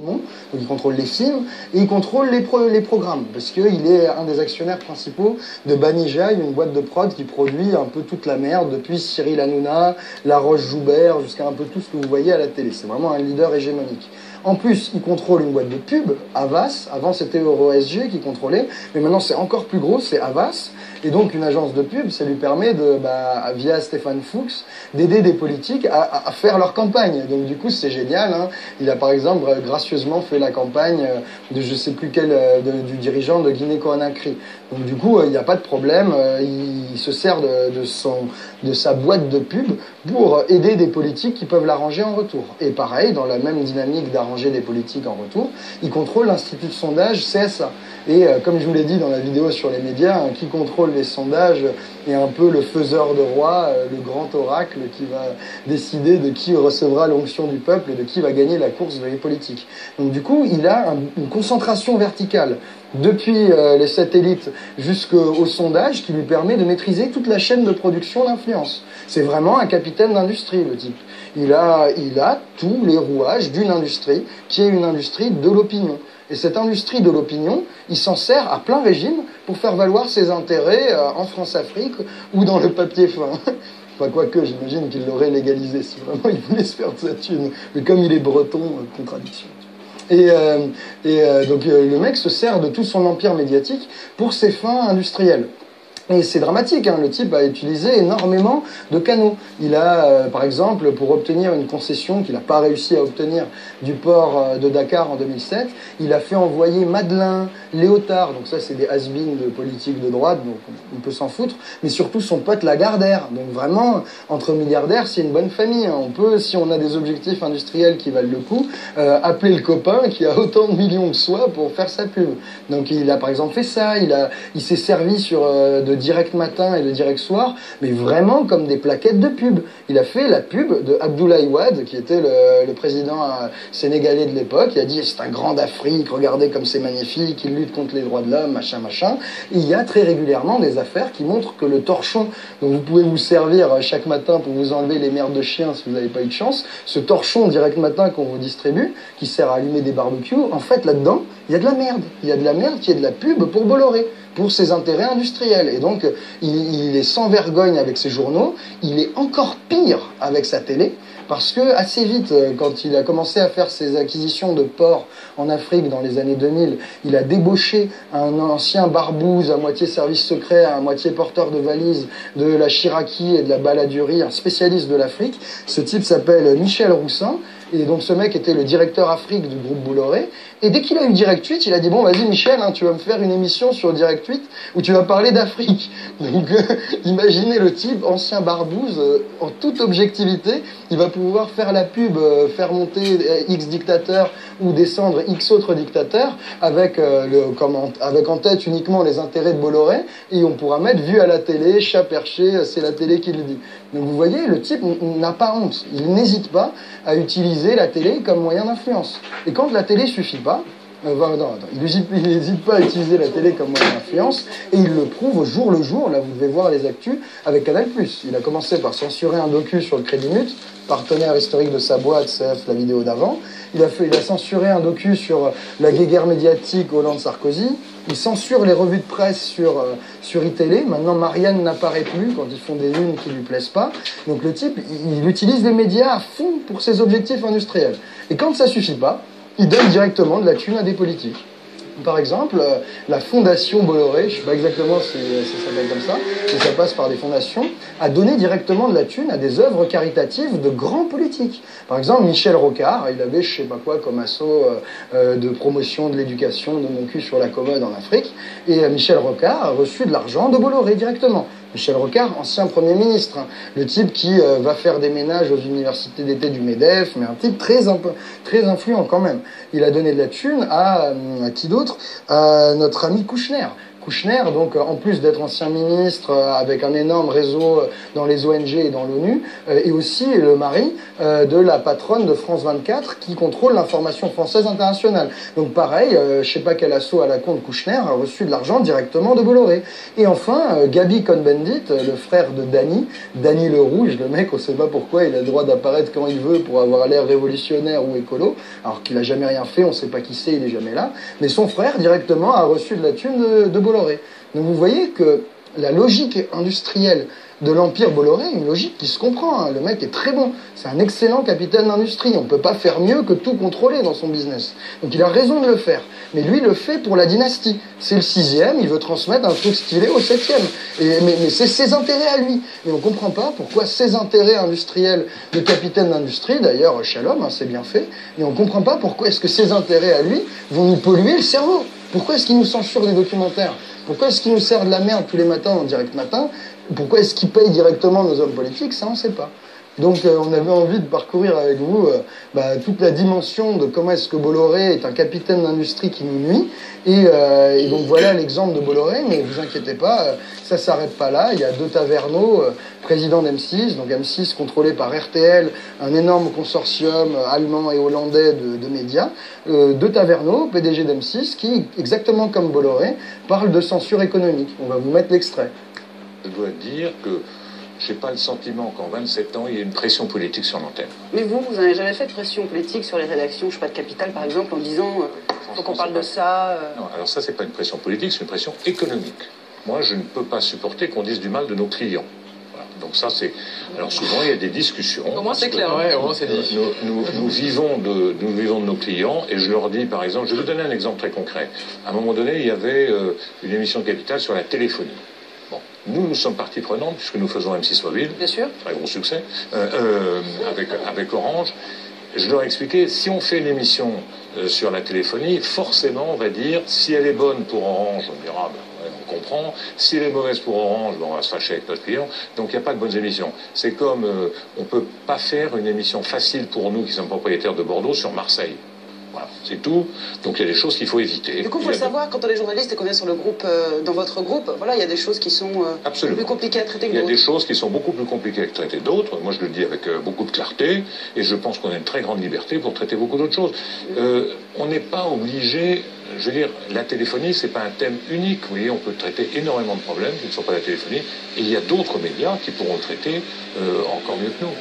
Donc il contrôle les films et il contrôle les programmes parce qu'il est un des actionnaires principaux de Banijay, une boîte de prod qui produit un peu toute la merde depuis Cyril Hanouna, La Roche-Joubert jusqu'à un peu tout ce que vous voyez à la télé. C'est vraiment un leader hégémonique. En plus, il contrôle une boîte de pub, Havas. Avant, c'était EuroSG qui contrôlait, mais maintenant, c'est encore plus gros, c'est Havas. Et donc, une agence de pub, ça lui permet, via Stéphane Fuchs, d'aider des politiques à faire leur campagne. Donc, du coup, c'est génial. Hein. Il a, par exemple, gracieusement fait la campagne de je sais plus quel, du dirigeant de Guinée-Conakry. Donc, du coup, il n'y a pas de problème. Il se sert de sa boîte de pub pour aider des politiques qui peuvent l'arranger en retour. Et pareil, dans la même dynamique d'arranger des politiques en retour, il contrôle l'institut de sondage CSA. Et comme je vous l'ai dit dans la vidéo sur les médias, hein, qui contrôle les sondages est un peu le faiseur de roi, le grand oracle qui va décider de qui recevra l'onction du peuple et de qui va gagner la course des politiques. Donc du coup, il a une concentration verticale depuis les satellites jusqu'au sondage qui lui permet de maîtriser toute la chaîne de production d'influence. C'est vraiment un capitaine d'industrie, le type. Il a tous les rouages d'une industrie qui est une industrie de l'opinion. Et cette industrie de l'opinion, il s'en sert à plein régime pour faire valoir ses intérêts en France-Afrique ou dans le papier fin. Enfin, quoique, j'imagine qu'il l'aurait légalisé si vraiment il voulait se faire de sa thune. Mais comme il est breton, contradiction. Donc le mec se sert de tout son empire médiatique pour ses fins industrielles. Et c'est dramatique, hein. Le type a utilisé énormément de canaux. Il a, par exemple, pour obtenir une concession qu'il n'a pas réussi à obtenir du port de Dakar en 2007, il a fait envoyer Madelin, Léotard, donc ça c'est des has-beens de politique de droite, donc on peut s'en foutre, mais surtout son pote Lagardère. Donc vraiment, entre milliardaires, c'est une bonne famille. Hein. On peut, si on a des objectifs industriels qui valent le coup, appeler le copain qui a autant de millions que soi pour faire sa pub. Donc il a par exemple fait ça, il s'est servi sur de Direct Matin et de Direct Soir, mais vraiment comme des plaquettes de pub. Il a fait la pub de Abdoulaye Wade, qui était le président sénégalais de l'époque. Il a dit c'est un grand d'Afrique, regardez comme c'est magnifique, il lutte contre les droits de l'homme, machin, machin. Et il y a très régulièrement des affaires qui montrent que le torchon dont vous pouvez vous servir chaque matin pour vous enlever les merdes de chiens si vous n'avez pas eu de chance, ce torchon Direct Matin qu'on vous distribue, qui sert à allumer des barbecues, en fait là-dedans, il y a de la merde. Il y a de la merde qui est de la pub pour Bolloré, pour ses intérêts industriels. Et donc, il est sans vergogne avec ses journaux, il est encore pire avec sa télé, parce que assez vite, quand il a commencé à faire ses acquisitions de ports en Afrique dans les années 2000, il a débauché un ancien barbouze à moitié service secret, à moitié porteur de valises de la Chiraki et de la Baladurie, un spécialiste de l'Afrique. Ce type s'appelle Michel Roussin. Et donc ce mec était le directeur Afrique du groupe Bolloré. Et dès qu'il a eu Direct 8, il a dit bon vas-y Michel, hein, tu vas me faire une émission sur Direct 8 où tu vas parler d'Afrique. Donc imaginez le type, ancien barbouze, en toute objectivité, il va pouvoir faire la pub, faire monter X dictateurs ou descendre X autres dictateurs avec, avec en tête uniquement les intérêts de Bolloré, et on pourra mettre vu à la télé, chat perché, c'est la télé qui le dit. Donc vous voyez, le type n'a pas honte, il n'hésite pas à utiliser la télé comme moyen d'influence. Et quand la télé suffit pas, il n'hésite pas à utiliser la télé comme moyen d'influence, et il le prouve au jour le jour. Là, vous devez voir les actus avec Canal+. Il a commencé par censurer un docu sur le Crédit Mut, partenaire historique de sa boîte, CF, la vidéo d'avant. Il a censuré un docu sur la guéguerre médiatique Hollande-Sarkozy. Il censure les revues de presse sur iTélé. Maintenant, Marianne n'apparaît plus quand ils font des unes qui lui plaisent pas. Donc le type, il utilise les médias à fond pour ses objectifs industriels. Et quand ça suffit pas, il donne directement de la thune à des politiques. Par exemple, la fondation Bolloré, je ne sais pas exactement si ça s'appelle comme ça, mais ça passe par des fondations, a donné directement de la thune à des œuvres caritatives de grands politiques. Par exemple, Michel Rocard, il avait je ne sais pas quoi comme assaut de promotion de l'éducation de mon cul sur la commode en Afrique, et Michel Rocard a reçu de l'argent de Bolloré directement. Michel Rocard, ancien Premier ministre, hein, le type qui va faire des ménages aux universités d'été du MEDEF, mais un type très influent quand même. Il a donné de la thune à qui d'autre? À notre ami Kouchner. Kouchner, donc en plus d'être ancien ministre avec un énorme réseau dans les ONG et dans l'ONU, est aussi le mari de la patronne de France 24 qui contrôle l'information française internationale. Donc pareil, je sais pas quel assaut à la con de Kouchner a reçu de l'argent directement de Bolloré. Et enfin, Gabi Cohn-Bendit, le frère de Dany le Rouge, le mec, on sait pas pourquoi il a le droit d'apparaître quand il veut pour avoir l'air révolutionnaire ou écolo, alors qu'il a jamais rien fait, on sait pas qui c'est, il est jamais là. Mais son frère directement a reçu de la thune de Bolloré. Donc vous voyez que la logique industrielle de l'empire Bolloré, une logique qui se comprend. Hein. Le mec est très bon. C'est un excellent capitaine d'industrie. On ne peut pas faire mieux que tout contrôler dans son business. Donc il a raison de le faire. Mais lui, il le fait pour la dynastie. C'est le 6e, il veut transmettre un truc stylé au 7e. Mais c'est ses intérêts à lui. Et on ne comprend pas pourquoi ses intérêts industriels de capitaine d'industrie, d'ailleurs, Shalom, hein, c'est bien fait, mais on ne comprend pas pourquoi est-ce que ses intérêts à lui vont nous polluer le cerveau. Pourquoi est-ce qu'il nous censure des documentaires? Pourquoi est-ce qu'il nous sert de la merde tous les matins en direct matin? Pourquoi est-ce qu'il paye directement nos hommes politiques? Ça, on ne sait pas. Donc, on avait envie de parcourir avec vous toute la dimension de comment est-ce que Bolloré est un capitaine d'industrie qui nous nuit. Et donc, voilà l'exemple de Bolloré, mais vous inquiétez pas, ça ne s'arrête pas là. Il y a De Taverneau, président d'M6, donc M6 contrôlé par RTL, un énorme consortium allemand et hollandais de médias. De Taverneau, PDG d'M6, qui, exactement comme Bolloré, parle de censure économique. On va vous mettre l'extrait. Je dois dire que je n'ai pas le sentiment qu'en 27 ans, il y ait une pression politique sur l'antenne. Mais vous n'avez jamais fait de pression politique sur les rédactions, je sais pas, de Capital, par exemple, en disant faut qu'on parle de ça Non, alors ça, c'est pas une pression politique, c'est une pression économique. Moi, je ne peux pas supporter qu'on dise du mal de nos clients. Voilà. Donc ça, c'est... Alors souvent, il y a des discussions. Au moins, c'est clair. Ouais, au moins, c'est dit. Nous vivons de nos clients, et je leur dis, par exemple, je vais vous donner un exemple très concret. À un moment donné, il y avait une émission de Capital sur la téléphonie. Bon, nous sommes partie prenante puisque nous faisons M6 Mobile, bien sûr, très gros succès, avec Orange. Je leur ai expliqué, si on fait une émission sur la téléphonie, forcément on va dire, si elle est bonne pour Orange, on dira, ben, ouais, on comprend, si elle est mauvaise pour Orange, ben, on va se fâcher avec notre client, donc il n'y a pas de bonnes émissions. C'est comme, on ne peut pas faire une émission facile pour nous qui sommes propriétaires de Bordeaux sur Marseille. Voilà, c'est tout. Donc il y a des choses qu'il faut éviter. Du coup, il faut le savoir, quand on est journaliste et qu'on est sur le groupe, dans votre groupe, voilà, il y a des choses qui sont plus compliquées à traiter que d'autres. Il y a des choses qui sont beaucoup plus compliquées à traiter d'autres. Moi, je le dis avec beaucoup de clarté, et je pense qu'on a une très grande liberté pour traiter beaucoup d'autres choses. On n'est pas obligé, je veux dire, la téléphonie, c'est pas un thème unique. Vous voyez, on peut traiter énormément de problèmes qui ne sont pas la téléphonie, et il y a d'autres médias qui pourront le traiter encore mieux que nous.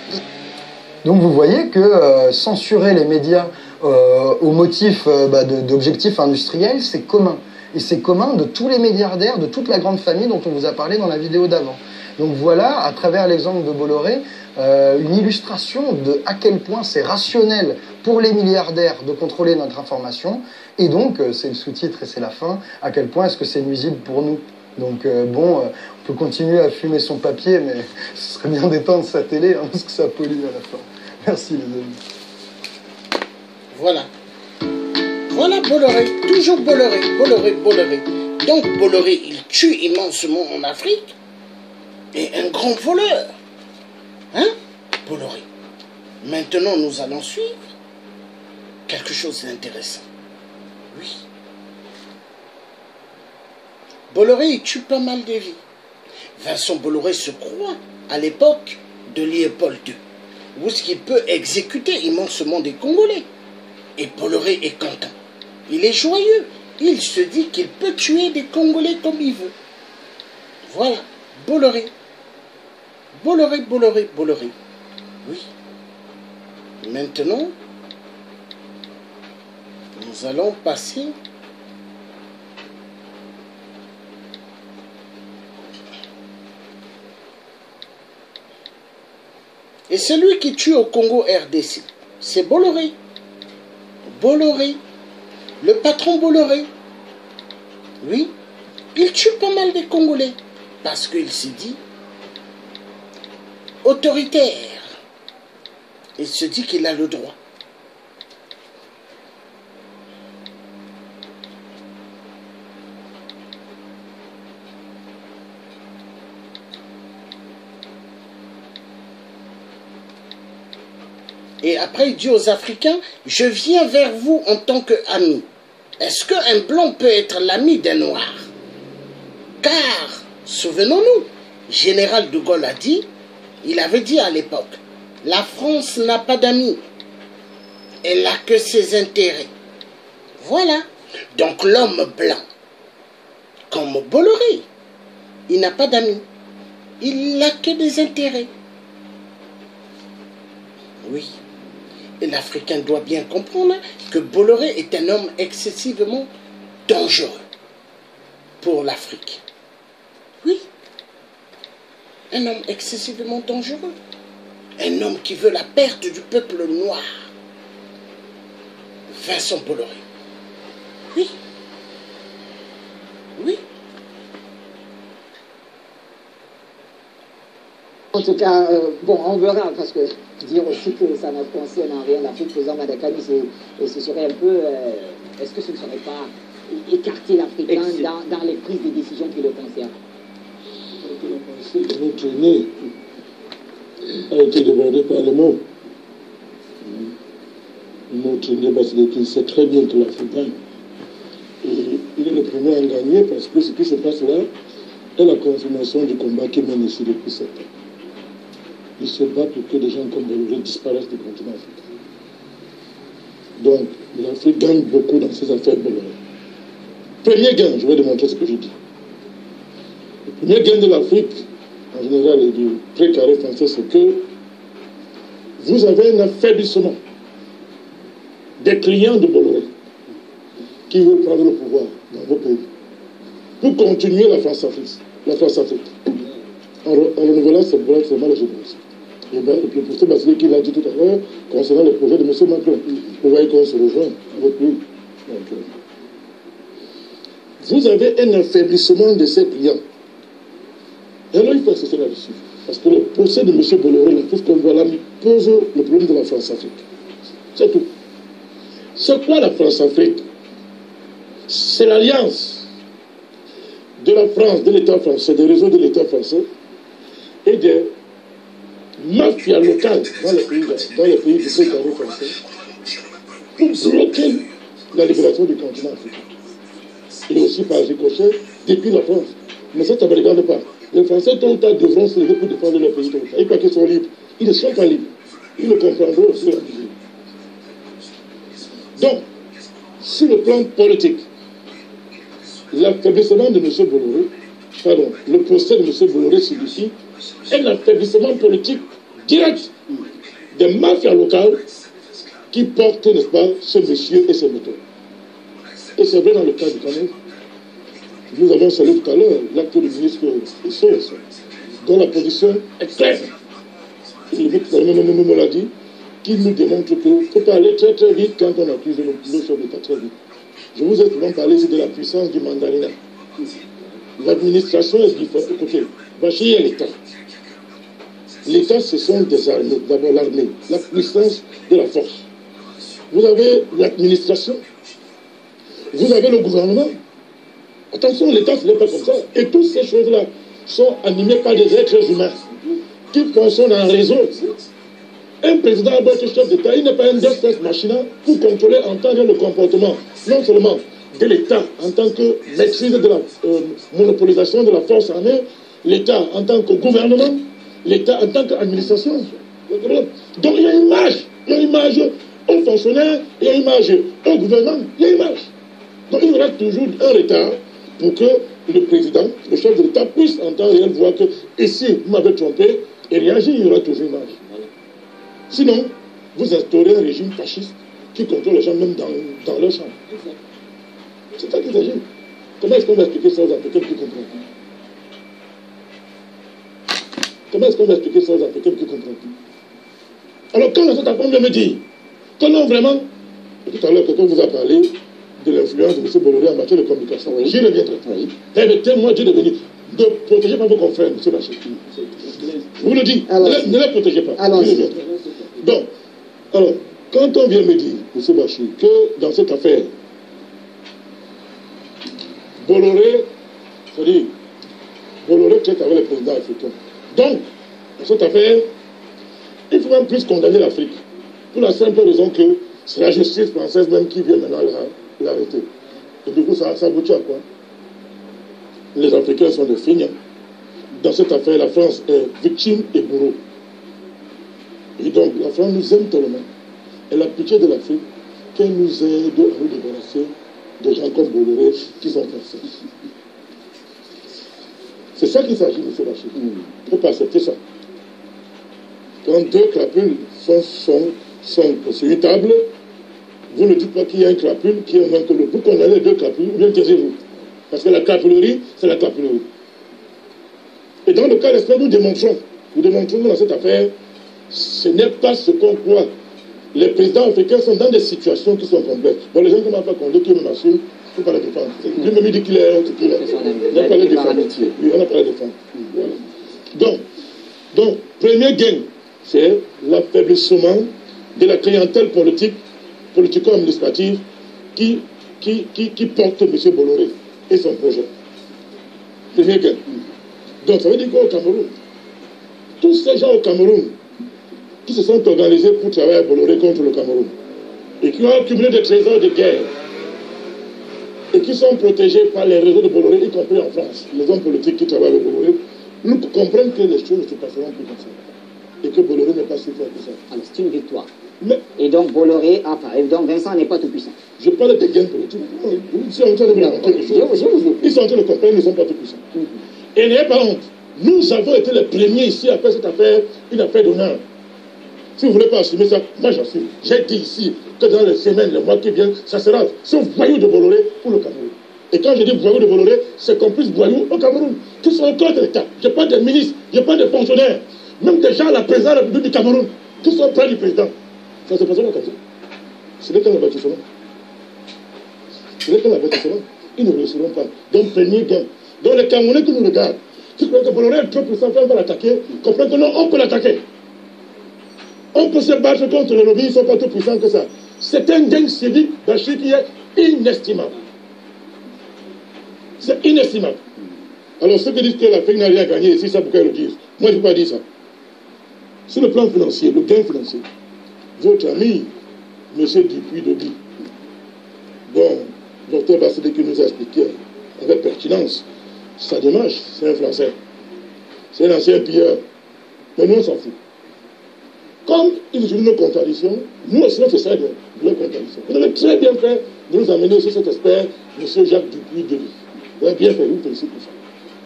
Donc vous voyez que censurer les médias au motif d'objectifs industriels, c'est commun. Et c'est commun de tous les milliardaires, de toute la grande famille dont on vous a parlé dans la vidéo d'avant. Donc voilà, à travers l'exemple de Bolloré, une illustration de à quel point c'est rationnel pour les milliardaires de contrôler notre information. Et donc, c'est le sous-titre et c'est la fin, à quel point est-ce que c'est nuisible pour nous. Donc on peut continuer à fumer son papier, mais ce serait bien d'éteindre sa télé, hein, parce que ça pollue à la fin. Merci les amis. Voilà. Voilà Bolloré, toujours Bolloré, Bolloré. Donc Bolloré, il tue immensement en Afrique, et un grand voleur. Hein, Bolloré. Maintenant, nous allons suivre quelque chose d'intéressant. Oui. Bolloré, il tue pas mal de vies. Vincent Bolloré se croit à l'époque de Léopold II, où ce qu'il peut exécuter immensement des Congolais. Et Bolloré est content. Il est joyeux. Il se dit qu'il peut tuer des Congolais comme il veut. Voilà, Bolloré. Bolloré. Oui. Maintenant, nous allons passer et celui qui tue au Congo RDC, c'est Bolloré. Bolloré. Le patron Bolloré. Oui. Il tue pas mal de Congolais. Parce qu'il s'est dit autoritaire. Il se dit qu'il a le droit. Et après, il dit aux Africains, je viens vers vous en tant qu'ami. Est-ce qu'un blanc peut être l'ami d'un noir? Car, souvenons-nous, Général de Gaulle a dit, il avait dit à l'époque, la France n'a pas d'amis, elle n'a que ses intérêts. Voilà. Donc l'homme blanc, comme Bolloré, il n'a pas d'amis, il n'a que des intérêts. Oui. Et l'Africain doit bien comprendre que Bolloré est un homme excessivement dangereux pour l'Afrique. Oui. Un homme excessivement dangereux. Un homme qui veut la perte du peuple noir. Vincent Bolloré. Oui. Oui. En tout cas, bon, on verra, parce que dire aussi que ça ne concerne en rien l'Afrique, président Madakani, ce serait un peu, est-ce que ce ne serait pas écarter l'Africain dans les prises de décision qui le concernent? Notre aîné a été débordé par le mot. Notre aîné Basileki sait très bien que l'Africain, il est le premier à gagner parce que ce qui se passe là est la confirmation du combat qui mène ici depuis 7 ans. Il se bat pour que des gens comme Bolloré disparaissent du continent africain. Donc, l'Afrique gagne beaucoup dans ses affaires Bolloré. Premier gain, je vais démontrer ce que je dis. Le premier gain de l'Afrique, en général, et du précaré français, c'est que vous avez un affaiblissement des clients de Bolloré qui veulent prendre le pouvoir dans vos pays pour continuer la France-Afrique. En renouvelant ce bloc, c'est mal généreux. Et bien, le professeur Basileki l'a dit tout à l'heure concernant le projet de M. Macron. Vous voyez qu'on se rejoint avec lui. Donc, vous avez un affaiblissement de ces clients. Et alors, il faut insister là-dessus. Parce que le procès de M. Bolloré, tout ce qu'on voit là, pose le problème de la France-Afrique. C'est tout. C'est quoi la France-Afrique? C'est l'alliance de la France, de l'État français, des réseaux de l'État français et des mafias locales dans les pays du précaré français pour bloquer la libération du continent africain. Et aussi par ricochet depuis la France. Mais ça ne me regarde pas. Les Français, tôt ou tard, devront se lever pour défendre leur pays. Ils croient qu'ils sont libres. Ils ne sont pas libres. Ils le comprendront aussi. Donc, sur le plan politique, l'affaiblissement de M. Bolloré, pardon, le procès de M. Bolloré signifie un affaiblissement politique direct des mafias locales qui portent, n'est-ce pas, ce monsieur et ses méthodes. Et c'est vrai dans le cas du Cameroun. Nous avons salué tout à l'heure l'acte du ministre Issous, dont la position est claire. Le ministre l'a dit, qui nous démontre qu'il faut pas aller très très vite quand on accuse nos chefs d'État très vite. Je vous ai souvent parlé ici de la puissance du mandarinat. L'administration est différente. Écoutez, Bachir est l'État. L'État, ce sont des armées. D'abord l'armée, la puissance de la force. Vous avez l'administration. Vous avez le gouvernement. Attention, l'État, ce n'est pas comme ça. Et toutes ces choses-là sont animées par des êtres humains qui fonctionnent en réseau. Un président doit être chef d'État. Il n'est pas un deus ex machina pour contrôler en temps le comportement, non seulement de l'État en tant que maîtrise de la monopolisation de la force armée, l'État en tant que gouvernement, l'État en tant qu'administration. Donc il y a une image aux fonctionnaires, il y a une image au gouvernement, il y a une image. Donc il y aura toujours un retard pour que le président, le chef de l'État puisse en temps réel voir que ici, vous m'avez trompé et réagir, il y aura toujours une image. Sinon, vous instaurez un régime fasciste qui contrôle les gens même dans leur chambre. C'est ça qu'il s'agit. Comment est-ce qu'on va expliquer ça aux Africains qui comprennent? Comment est-ce qu'on va expliquer ça aux Africains qui comprennent? Alors quand cette affaire vient me dire que non vraiment, tout à l'heure quelqu'un vous a parlé de l'influence de M. Bolloré en matière de communication. Oui. J'y reviendrai. Oui. Permettez-moi de venir. Ne protégez pas vos confrères, M. Bachir. Je vous le dis, ne les protégez pas. Donc, alors, quand on vient me dire, M. Bachir, que dans cette affaire, Bolloré, c'est-à-dire, Bolloré traite avec les présidents africains. Donc, dans cette affaire, il faut même plus condamner l'Afrique. Pour la simple raison que c'est la justice française même qui vient maintenant l'arrêter. Et du coup, ça aboutit à quoi? les Africains sont des feignants. Dans cette affaire, la France est victime et bourreau. Et donc, la France nous aime tellement. Elle a pitié de l'Afrique qu'elle nous aide à nous débarrasser de gens comme Bolloré qui sont français. C'est ça qu'il s'agit, M. Bachir. Il ne faut pas accepter ça. Quand deux crapules sont sur une table, vous ne dites pas qu'il y a un crapule qui est moins que l'autre. Vous condamnez les deux crapules, bien taisez-vous. Parce que la crapulerie, c'est la crapulerie. Et dans le cas d'espèce, nous démontrons que dans cette affaire, ce n'est pas ce qu'on croit. Les présidents africains sont dans des situations qui sont complexes. Bon, les gens qui n'ont pas compris, qui me m'assument, il ne faut pas les défendre. Lui-même dit qu'il est ce qu'il est. On n'a pas les défendre. Oui, on n'a pas les défendre. Voilà. Donc, premier gain, c'est l'affaiblissement de la clientèle politico-administrative qui porte M. Bolloré et son projet. Premier gain. Donc, ça veut dire qu'au Cameroun, tous ces gens au Cameroun qui se sont organisés pour travailler à Bolloré contre le Cameroun et qui ont accumulé des trésors de guerre et qui sont protégés par les réseaux de Bolloré, y compris en France, les hommes politiques qui travaillent avec Bolloré, nous comprennent que les choses ne se passeront plus comme ça et que Bolloré n'est pas si fort que ça. Alors, c'est une victoire. Mais, et donc, Bolloré, enfin, et donc Vincent n'est pas tout puissant. Je parle des gains politiques. Ils sont en train de vous raconter les choses. Ils sont en train de comprendre qu'ils ne sont pas tout puissants. Et n'ayez pas honte. Nous avons été les premiers ici à faire cette affaire une affaire d'honneur. Si vous ne voulez pas assumer ça, moi j'assume. J'ai dit ici que dans les semaines, les mois qui viennent, ça sera ce voyou de Bolloré pour le Cameroun. Et quand je dis voyou de Bolloré, c'est qu'on puisse voyou au Cameroun. Qui sont encore de l'État. Je parle des ministres, je parle des fonctionnaires, même des gens à la présidence de la République du Cameroun, qui sont près du président. Ça se passera comme ça. Ce n'est qu'un avertissement. Ce n'est qu'un avertissement. Ils ne réussiront pas. Donc, premier gain. Donc, les Camerounais qui nous regardent, qui croient que Bolloré est trop puissant, on va l'attaquer, comprennent que non, on peut l'attaquer. On peut se battre contre les lobbies, ils ne sont pas tout puissants que ça. C'est un gain civique d'Achille qui est inestimable. C'est inestimable. Alors, ceux qui disent que l'Afrique n'a rien gagné ici, ça pourquoi ils le disent. Moi, je ne peux pas dire ça. Sur le plan financier, le gain financier, votre ami, M. Dupuy-Deby, bon, Dr Bassede qui nous a expliqué avec pertinence sa démarche, c'est un Français. C'est un ancien pilleur. Mais nous, on s'en fout. Comme ils utilisent nos contradictions, nous aussi, on fait ça de leurs contradictions. Vous avez très bien fait de nous amener sur cet expert, M. Jacques Dupuy-Deby. Vous avez bien fait, vous félicitez pour ça.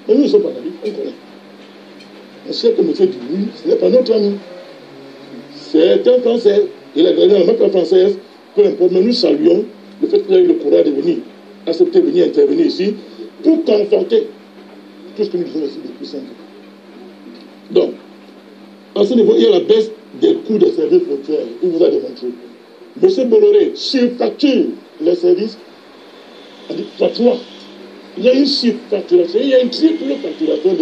Mais nous ne sommes pas d'amis, on connaît. On sait que M. Dupuy, ce n'est pas notre ami. C'est un Français. Il a gagné la marque française, peu importe, mais nous saluons le fait qu'il a eu le courage de venir, accepter de venir intervenir ici pour conforter tout ce que nous disons ici depuis 5 ans. Donc, à ce niveau, il y a la baisse des coûts des services portuaires. Il vous a démontré. M. Bolloré surfacture les services à 3. Il y a une surfacturation, il y a une triple facturation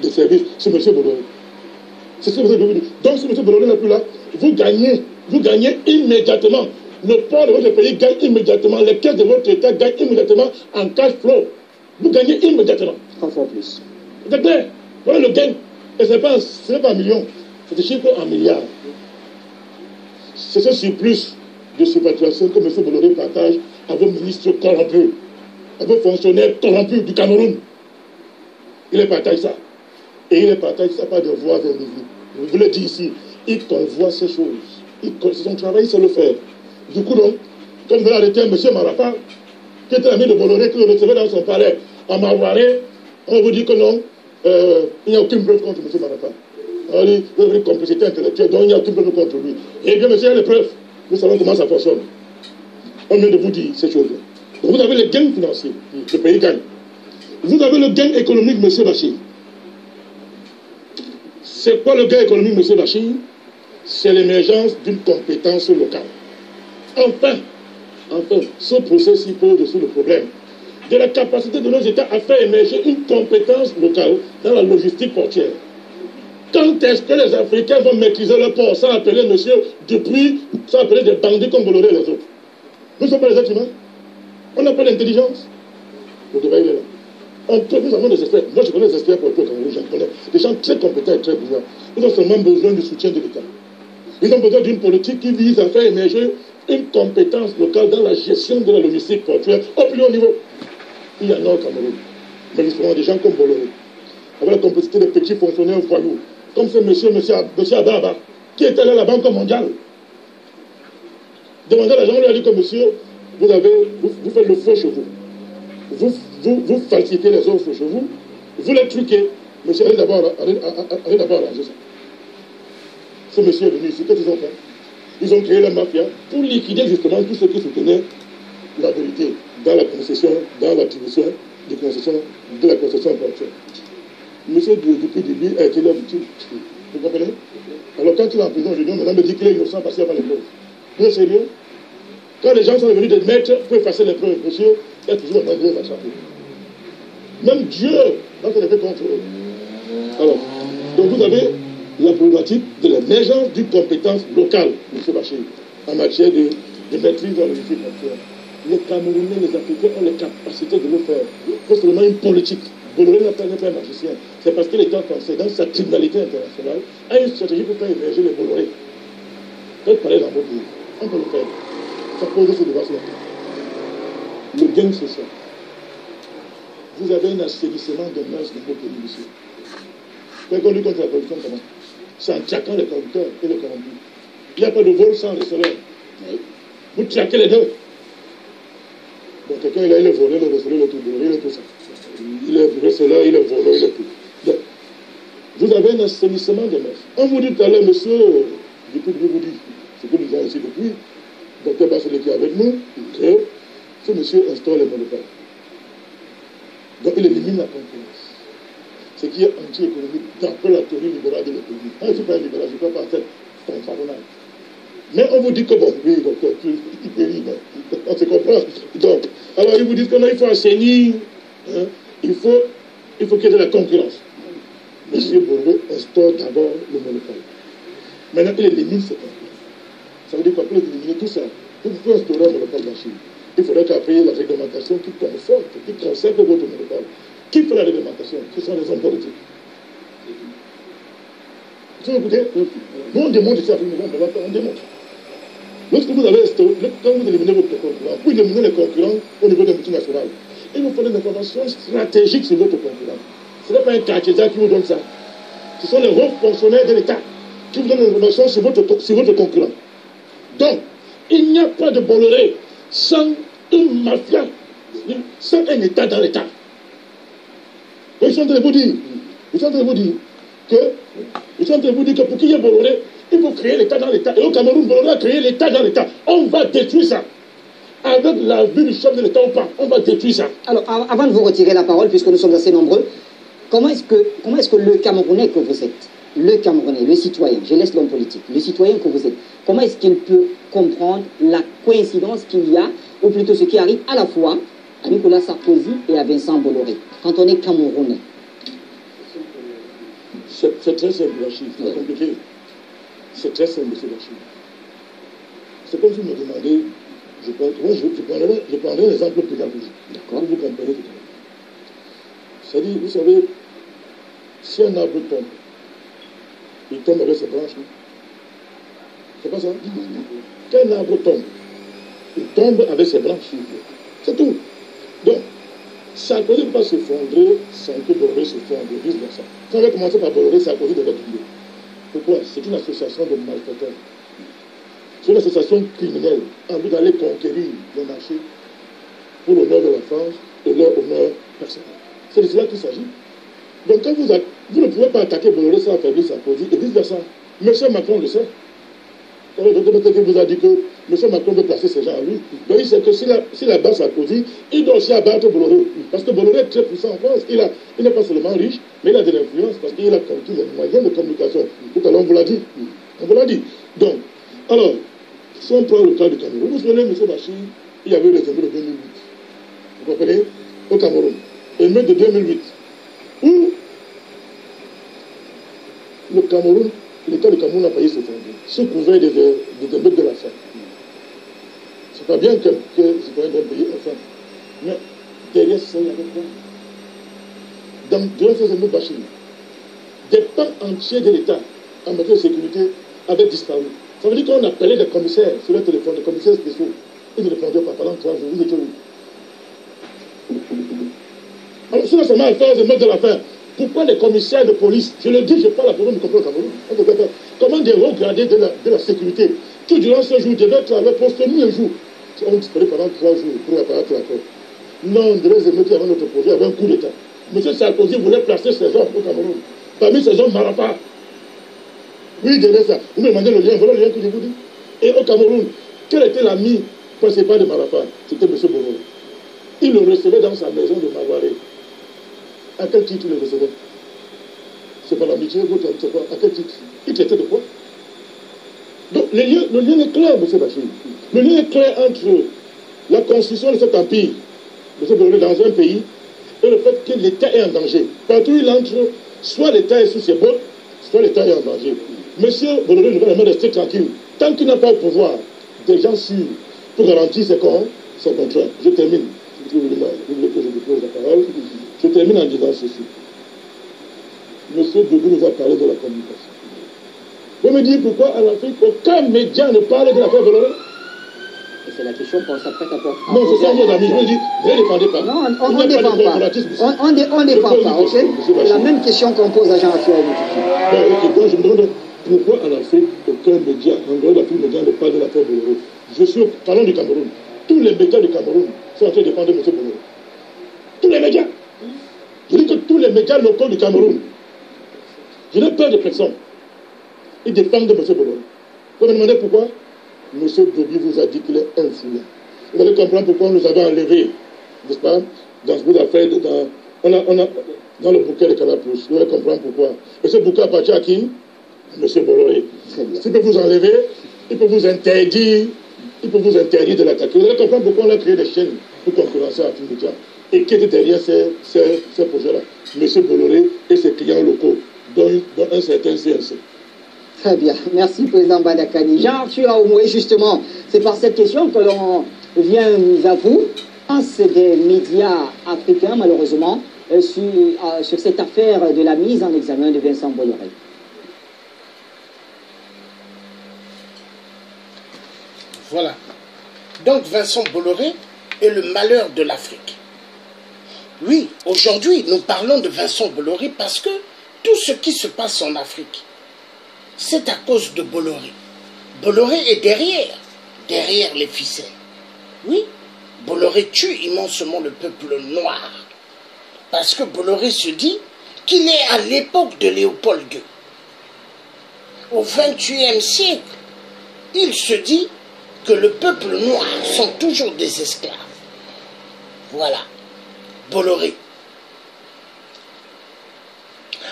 des services sur M. Bolloré. C'est ce que vous avez dit. Donc, si M. Bolloré n'est plus là, vous gagnez immédiatement. Le port de votre pays gagne immédiatement. Les caisses de votre État gagnent immédiatement en cash flow. Vous gagnez immédiatement. 3 fois plus. C'est clair. Voilà le gain. Et ce n'est pas un million. C'est des chiffres en milliards. C'est ce surplus de surfacturation que M. Bolloré partage à vos ministres corrompus, à vos fonctionnaires corrompus du Cameroun. Il les partage ça. Et il les partage ça par des voies invisibles. Je vous le dis ici, il convoit ces choses. C'est son travail, il sait le faire. Du coup, donc, comme vous l'avez arrêté M. Marapa, qui était l'ami de Bolloré, qui le recevait dans son palais à Marouaré, on vous dit que non, il n'y a aucune preuve contre M. Marapa. On dit, vous avez une complicité intellectuelle, donc il n'y a aucune preuve contre lui. Eh bien, monsieur, il y a les preuves. Nous savons comment ça fonctionne. On vient de vous dire ces choses-là. Donc, vous avez les gains financiers, le pays gagne. Vous avez le gain économique, M. Bachir. C'est quoi le gain économique, M. Bachir? C'est l'émergence d'une compétence locale. Enfin, ce processus pose aussi le problème de la capacité de nos États à faire émerger une compétence locale dans la logistique portière. Quand est-ce que les Africains vont maîtriser leur port sans appeler monsieur Dupuy, sans appeler des bandits comme Bolloré et les autres? Nous ne sommes pas les êtres humains. On n'a pas l'intelligence. Vous devez aller là. Nous avons des experts. Moi, je connais des experts pour le Cameroun, j'en connais. Des gens très compétents et très brillants. Ils ont seulement besoin du soutien de l'État. Ils ont besoin d'une politique qui vise à faire émerger une compétence locale dans la gestion de la logistique portuaire au plus haut niveau. Il y en a au Cameroun. magistrat, des gens comme Bolloré, avec la complicité des petits fonctionnaires voyous, comme ce monsieur Ababa, qui était là à la Banque mondiale. Demandez à la gens, on lui a dit que monsieur, vous faites le faux chez vous. Vous falsifiez les offres chez vous, vous les truquez. Monsieur, allez d'abord arranger ça. Ce monsieur est venu ici, qu'est-ce qu'ils ont fait? Ils ont créé la mafia pour liquider justement tous ceux qui soutenaient la vérité dans la concession, dans l'attribution de la concession portuaire. Monsieur Dupidi, lui, a été là victime. Vous comprenez? Alors quand il est en prison, je dis, maintenant me dit qu'il est innocent parce qu'il n'y a pas les preuves. Vous êtes sérieux? Quand les gens sont venus de mettre pour effacer les preuves, monsieur, il y a toujours un grève à chaque. Même Dieu, dans ses effets contre eux. Alors, donc vous avez la problématique de l'émergence d'une compétence locale, M. Bachir, en matière de maîtrise dans le défi portuaire. Les Camerounais, les Africains ont les capacités de le faire. Il faut seulement une politique. Bolloré n'est pas un magicien. C'est parce que l'État français, dans sa criminalité internationale, a une stratégie pour faire émerger les Bolloré. Faites parler dans votre pays. On peut le faire. Ça pose ce débat sur la table. Le gain social. Vous avez un assainissement de mœurs dans vos pays, monsieur. Quand on lutte contre la corruption, comment? C'est en traquant les corrupteurs et les corrompus. Il n'y a pas de vol sans receveur. Vous traquez les deux. Donc quelqu'un, il est volé, le receveur, le tout volé, il est tout ça. Il est receveur, il est volé, il est tout. Donc, vous avez un assainissement de mœurs. On vous dit tout à l'heure, monsieur, depuis que je vous dis, ce que nous avons ici depuis, docteur Bachelet qui est avec nous, que ce monsieur instaure les monopoles. Donc il élimine la concurrence. Ce qui est anti-économique d'après la théorie libérale de l'économie. Moi, je ne suis pas un libéral, je ne suis pas cette fanfaronnade. Mais on vous dit que bon, oui, docteur, on se comprend. Donc, alors ils vous disent qu'il faut assainir, hein, il faut qu'il y ait de la concurrence. Monsieur Bolloré instaure d'abord le monopole. Maintenant, il élimine cette concurrence. Ça veut dire qu'après d'éliminer tout ça, pour vous instaurer un monopole machine, il faudrait qu'après la réglementation qui conforte, qui conserve votre monopole. Qui fait la réglementation? Ce sont les hommes politiques. Vous écoutez? Nous, on démontre ici, on démontre. Lorsque vous avez quand vous éliminez votre concurrent, vous éliminez les concurrents au niveau des multinationales, il vous faut des informations stratégiques sur votre concurrent. Ce n'est pas un quartier qui vous donne ça. Ce sont les hauts fonctionnaires de l'État qui vous donnent des informations sur votre concurrent. Donc, il n'y a pas de Bolloré sans une mafia, sans un État dans l'État. Donc, ils sont en train de vous dire, que pour qu'il y ait Bolloré, il faut créer l'État dans l'État. Et au Cameroun, Bolloré a créé l'État dans l'État. On va détruire ça. Avec la vue du chef de l'État ou pas, on va détruire ça. Alors, avant de vous retirer la parole, puisque nous sommes assez nombreux, comment est-ce que le Camerounais que vous êtes, le Camerounais, le citoyen, je laisse l'homme politique, le citoyen que vous êtes, comment est-ce qu'il peut comprendre la coïncidence qu'il y a, ou plutôt ce qui arrive à la fois à Nicolas Sarkozy et à Vincent Bolloré, quand on est Camerounais? C'est très simple, Rachid, c'est pas compliqué. C'est très simple, M. Rachid. C'est comme si vous me demandez, je prendrai un exemple pédagogique. D'accord, vous comprenez tout à l'heure. C'est-à-dire, vous savez, si un arbre tombe, il tombe avec ses branches. C'est pas ça? Quand un arbre tombe, il tombe avec ses branches. C'est tout. Donc, Sarkozy ne peut pas s'effondrer sans que Bolloré s'effondre, vice-versa. Quand on va commencer par Bolloré, Sarkozy devrait tomber. Pourquoi? C'est une association de malfaiteurs. C'est une association criminelle en vue d'aller conquérir le marché pour l'honneur de la France et leur honneur personnel. C'est de cela qu'il s'agit. Donc quand vous ne pouvez pas attaquer Bolloré sans affaiblir Sarkozy et vice-versa. M. Macron le sait. Le docteur vous a dit que M. Macron veut placer ces gens à lui. Donc il sait que s'il abat Sarkozy, il doit aussi abattre Bolloré. Parce que Bolloré est très puissant en France. Il n'est pas seulement riche, mais il a de l'influence parce qu'il a compris les moyens de communication. Tout à l'heure, on vous l'a dit. On vous l'a dit. Donc, alors, si on prend le cas du Cameroun, vous vous souvenez, M. Bachir, il y avait eu les émeutes de 2008. Vous comprenez? Au Cameroun. Émeutes de 2008. Où le Cameroun, l'État du Cameroun a failli s'effondrer, sous couvert des émeutes de la faim. C'est pas bien que les citoyens d'un pays aient faim. Mais derrière ça, il y avait quoi? Durant ces émeutes Bachir, des pans entiers de l'État en matière de sécurité avaient disparu. Ça veut dire qu'on appelait des commissaires sur le téléphone, des commissaires spéciaux. Ils ne répondaient pas pendant 3 jours. Ils étaient où? Alors, Pourquoi ça m'a fait de mettre de l'affaire? Pourquoi les commissaires de police, je le dis, je parle à Cameroun, comment des hauts gradés de la sécurité, tout durant ce jour, devaient travailler pour ce nuit et jour. On disparaît pendant 3 jours pour apparaître encore. Non, de les émeutes avant notre projet, avait un coup d'État. M. Sarkozy voulait placer ses hommes au Cameroun. Parmi ces hommes, Marapa. Oui, derrière ça. Vous me demandez le lien, voilà le lien que je vous dis. Et au Cameroun, quel était l'ami principal de Marapa? C'était M. Bono. Il le recevait dans sa maison de Mawaré. À quel titre il le recevait? C'est pas l'amitié, votre ami, c'est quoi? À quel titre? Il traitait de quoi? Donc le lien est clair, M. Bachir. Le lien est clair entre la construction de cet empire, M. Bono, dans un pays, et le fait que l'État est en danger. Partout où il entre, soit l'État est sous ses bottes, soit l'État est en danger. Monsieur Bolloré ne va jamais rester tranquille. Tant qu'il n'a pas au pouvoir des gens sûrs pour garantir ses contrats. Je termine. Vous voulez que je vous pose la parole? Je termine en disant ceci. Monsieur Doudou nous a parlé de la communication. Vous me dites pourquoi en Afrique, aucun média ne parle de l'affaire Bolloré? C'est la question qu'on s'apprête à poser. Non, c'est ça, mes amis. Je vous dis, ne les défendez pas. Non, on ne défend pas. On ne défend pas, ok? C'est la même question qu'on pose à Jean-Pierre. Donc je me demande pourquoi en Afrique, aucun média, en dehors de la média, ne parle de l'affaire Bolloré. Je suis au talon du Cameroun. Tous les médias du Cameroun sont en train de défendre M. Bolloré. Tous les médias. Je dis que tous les médias locaux du Cameroun, je n'ai peur de personne. Ils défendent M. Bolloré. Vous me demandez pourquoi? M. Dobi vous a dit qu'il est influent. Vous allez comprendre pourquoi nous avons enlevé, n'est-ce pas, dans ce bout d'affaires, dans le bouquet de Canal+. Vous allez comprendre pourquoi. Et ce bouquet appartient à qui? M. Bolloré. S'il peut vous enlever, il peut vous interdire de l'attaquer. Vous allez comprendre pourquoi on a créé des chaînes pour concurrencer Afrique et qui était derrière ces projets-là. M. Bolloré et ses clients locaux, dont un certain CNC. Très bien. Merci, Président Badakani. Jean-Arthur Aoumoué, justement, c'est par cette question que l'on vient à vous. C'est des médias africains, malheureusement, sur cette affaire de la mise en examen de Vincent Bolloré. Voilà. Donc Vincent Bolloré est le malheur de l'Afrique. Oui, aujourd'hui, nous parlons de Vincent Bolloré parce que tout ce qui se passe en Afrique, c'est à cause de Bolloré. Bolloré est derrière les ficelles. Oui, Bolloré tue immensement le peuple noir. Parce que Bolloré se dit qu'il est à l'époque de Léopold II. Au XXIe siècle, il se dit que le peuple noir sont toujours des esclaves. Voilà, Bolloré.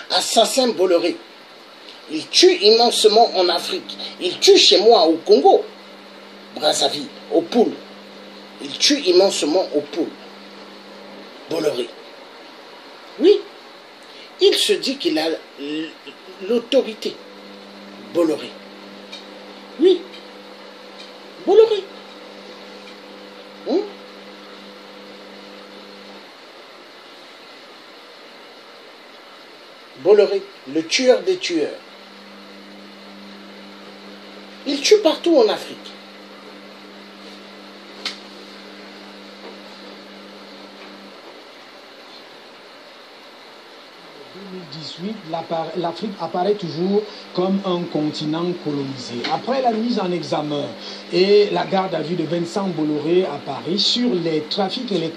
Assassin Bolloré. Il tue immensement en Afrique. Il tue chez moi au Congo, Brazzaville, au Poul. Il tue immensement au Poul. Bolloré. Oui, il se dit qu'il a l'autorité. Bolloré. Oui, Bolloré. Bolloré, le tueur des tueurs. Il tue partout en Afrique. En 2018, l'Afrique apparaît toujours comme un continent colonisé. Après la mise en examen et la garde à vue de Vincent Bolloré à Paris sur les trafics et les